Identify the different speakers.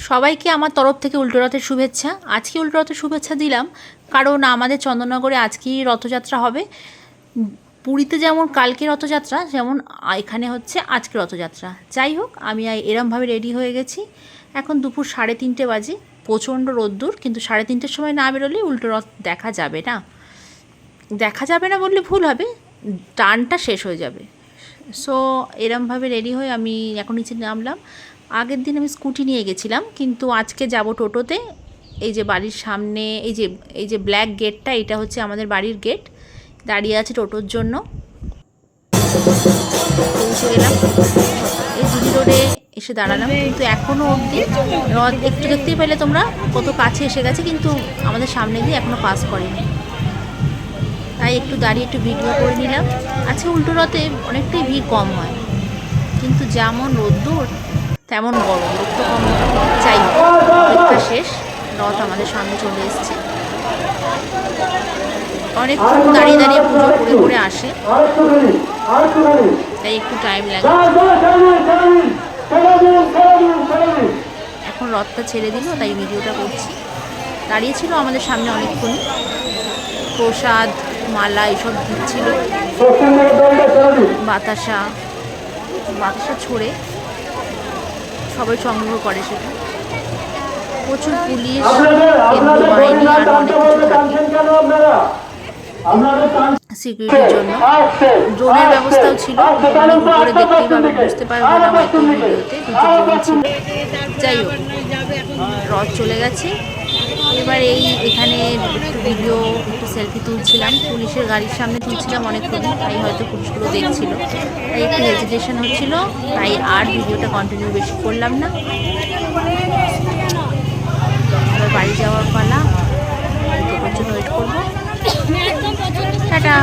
Speaker 1: সবাইকে আমার তরফ থেকে উল্টো রথের শুভেচ্ছা। আজকে উল্টো রথের শুভেচ্ছা দিলাম কারণ আমাদের চন্দননগরে আজকেই রথযাত্রা হবে। পুরীতে যেমন কালকে রথযাত্রা, যেমন এখানে হচ্ছে আজকে রথযাত্রা। যাই হোক, আমি এরমভাবে রেডি হয়ে গেছি। এখন দুপুর 3:30 বাজে, প্রচণ্ড রোদ্দুর, কিন্তু 3:30-র সময় না বেরোলে উল্টো রথ দেখা যাবে না। দেখা যাবে না বললে ভুল হবে, টানটা শেষ হয়ে যাবে। সো এরমভাবে রেডি হয়ে আমি এখন নিচে নামলাম। আগের দিন আমি স্কুটি নিয়ে গেছিলাম, কিন্তু আজকে যাব টোটোতে। এই যে বাড়ির সামনে এই যে ব্ল্যাক গেটটা, এটা হচ্ছে আমাদের বাড়ির গেট। দাঁড়িয়ে আছে টোটোর জন্য। পৌঁছে গেলাম, এই জিডি রোডে এসে দাঁড়ালাম। কিন্তু এখনও অবধি রথ একটু দেখতেই পেলে তোমরা কত কাছে এসে গেছে, কিন্তু আমাদের সামনে দিয়ে এখনও পাস করেনি। তাই একটু দাঁড়িয়ে একটু ভিডিও করে নিলাম। আজকে উল্টো রথে অনেকটাই ভিড় কম হয়, কিন্তু যেমন রোদ্দুর তেমন গরম, একটু কম। যাই হোক, অপেক্ষা শেষ, রথ আমাদের সামনে চলে এসছে। অনেকক্ষণ দাঁড়িয়ে দাঁড়িয়ে পুজো করে করে আসে, তাই একটু টাইম লাগে। এখন রথটা ছেড়ে দিল, তাই ভিডিওটা করছি। দাঁড়িয়েছিল আমাদের সামনে অনেকক্ষণ, প্রসাদ মালা এসব দিচ্ছিল, বাতাসা ছড়ে সবাই সংগ্রহ করে সেটা। প্রচুর পুলিশ, কেন্দ্রীয় বাহিনী আর অনেক কিছু থাকে সিকিউরিটির জন্য। ড্রোনের ব্যবস্থাও ছিল, অনেক উপরে দেখতেই পাবে, বুঝতে পারবে না হয়তো ভিডিওতে, দুটো ড্রোন ছিল। যাই হোক, রথ চলে গেছে। এবার এখানে একটু ভিডিও, একটু সেলফি তুলছিলাম, পুলিশের গাড়ির সামনে তুলছিলাম অনেকক্ষণ, তাই হয়তো পুলিশগুলো দেখছিল, তাই একটু হেজিটেশন হচ্ছিল, তাই আর ভিডিওটা কন্টিনিউ বেশি করলাম না। এবার বাড়ি যাওয়ার পালা, টোটোর জন্য ওয়েট করবো। টাটা।